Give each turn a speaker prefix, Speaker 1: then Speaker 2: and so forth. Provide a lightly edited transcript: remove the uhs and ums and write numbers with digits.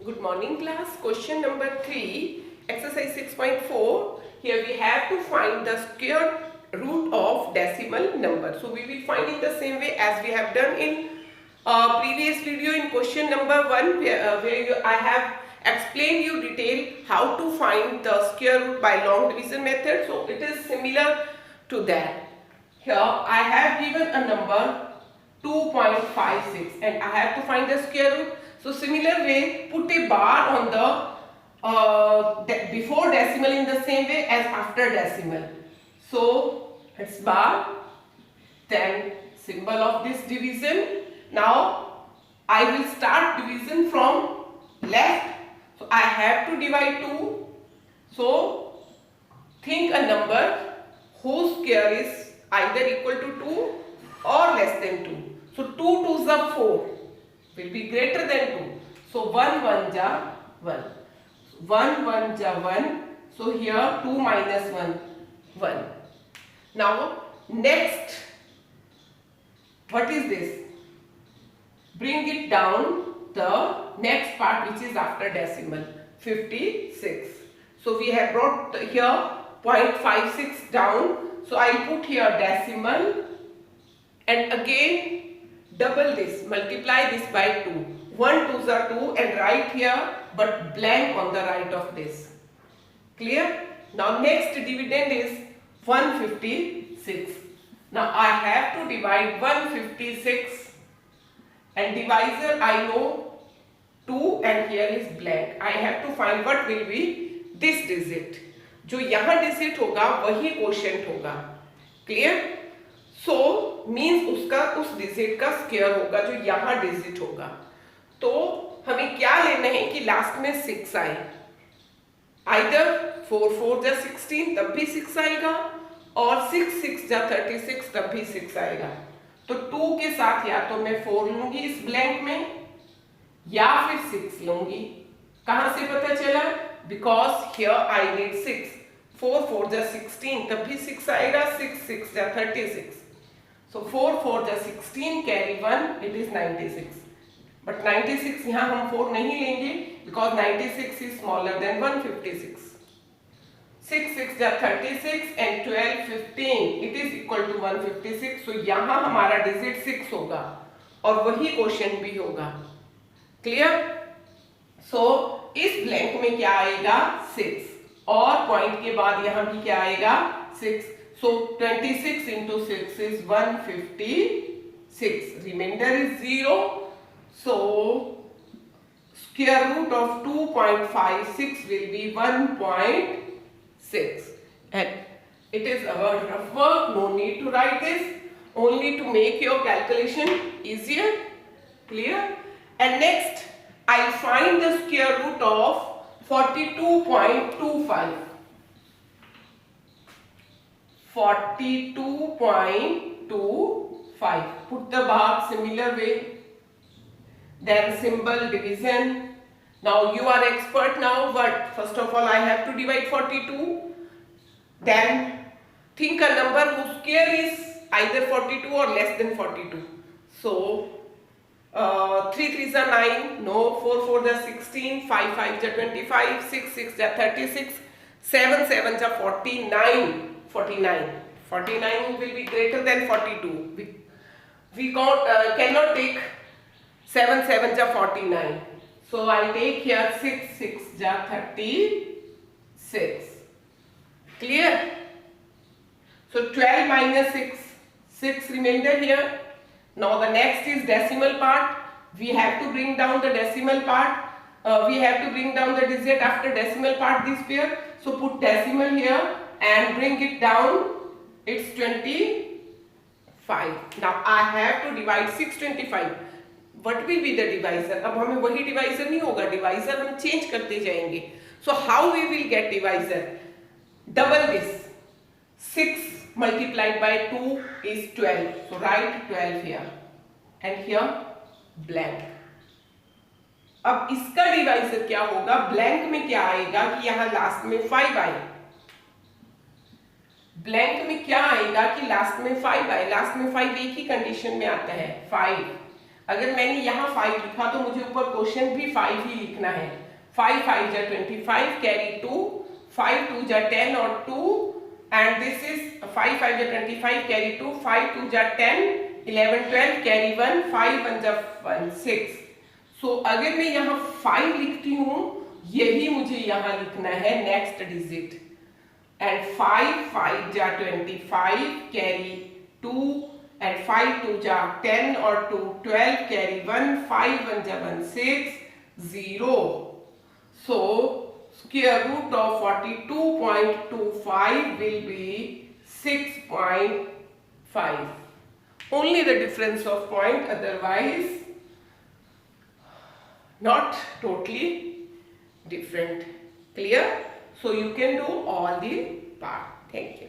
Speaker 1: Good morning class. Question number 3, exercise 6.4. Here we have to find the square root of decimal number. So we will find in the same way as we have done in previous video in question number 1 where I have explained you detail how to find the square root by long division method. So it is similar to that. Here I have given a number 2.56 and I have to find the square root. So similar way, put a bar on the before decimal in the same way as after decimal. So it's bar, then symbol of this division. Now I will start division from left. So I have to divide 2. So think a number whose square is either equal to 2 or less than 2. So 2 2s are 4 will be greater than 2. So 1 1 ja 1. 1 1 ja 1. So here 2 minus 1 1. Now next, what is this? Bring it down the next part which is after decimal 56. So we have brought here 0.56 down. So I put here decimal and again double this, multiply this by 2. 1 2s are 2 and write here but blank on the right of this. Clear? Now next dividend is 156. Now I have to divide 156 and divisor I know 2 and here is blank. I have to find what will be this digit. जो यहाँ digit होगा वही quotient होगा. Clear? So means उसका उस digit का square होगा जो यहाँ डिजिट होगा. तो हमें क्या लेना है कि लास्ट में 6 आए. आइदर 4 4 जा 16 तब भी 6 आएगा और 6 6 जा 36 तब भी 6 आएगा. तो 2 के साथ या तो मैं 4 लूंगी इस ब्लैंक में या फिर 6 लूंगी. कहां से पता चला? Because here I need 6. 4 4 जा 16 तब भी 6 आएगा. 6 6 जा 36. So 4 4 जा 16 carry 1 it is 96. But 96 यहाँ हम 4 नहीं लेंगे because 96 is smaller than 156. 6 6 जा 36 and 12 15 it is equal to 156. So यहाँ हमारा डिजिट 6 होगा और वही क्वेश्चन भी होगा. क्लियर? सो इस ब्लैंक में क्या आएगा? 6 और पॉइंट के बाद यहाँ भी क्या आएगा? 6. So 26 into 6 is 156. Remainder is 0. So square root of 2.56 will be 1.6. And it is our rough work. No need to write this. Only to make your calculation easier. Clear? And next, I'll find the square root of 42.25. 42.25. Put the bar similar way. Then symbol division. Now you are expert now. What? First of all, I have to divide 42. Then think a number whose square is either 42 or less than 42. So 3 3s are 9. No. 4 4 are 16. 5 5 are 25. 6 6 are 36. 7 7 are 49. 49 will be greater than 42. We cannot take 7 7 ja 49. So I take here 6 6 ja 36. Clear? So 12 minus 6, 6 remainder here. Now the next is decimal part. We have to bring down the decimal part. We have to bring down the digit after decimal part this pair. So put decimal here and bring it down. It's 25. Now I have to divide 625. What will be the divisor? अब हमें वही divisor नहीं होगा. Divisor हम change करते जाएंगे. So how we will get divisor? Double this. 6 multiplied by 2 is 12. So write 12 here and here blank. अब इसका divisor क्या होगा? Blank में क्या आएगा कि यहाँ लास्ट में 5 आए. ब्लैंक में क्या आएगा कि लास्ट में 5 आए. लास्ट में 5 एक ही कंडीशन में आता है 5. अगर मैंने यहाँ 5 लिखा तो मुझे ऊपर क्वेश्चन भी 5 ही लिखना है। 5 5 जा 25 कैरी 2, 5 2 जा 10 और 2 एंड दिस इज 5 5 जा 25 कैरी 2, 5 2 जा 10, 11 12 कैरी 1, 5 1 जा 1 6। सो अगर मैं यहाँ 5 लिखती हूँ, यही मुझे यहाँ लिखना है नेक्स्ट डिजिट। एंड 5 5 जा 25 कैरी 2 एंड 5 2 जा 10 और 2 12 कैरी 1, 5 1 जा 1 6 0। So square root of 42.25 will be 6.5. Only the difference of point, otherwise not totally different. Clear? So you can do all the part. Thank you.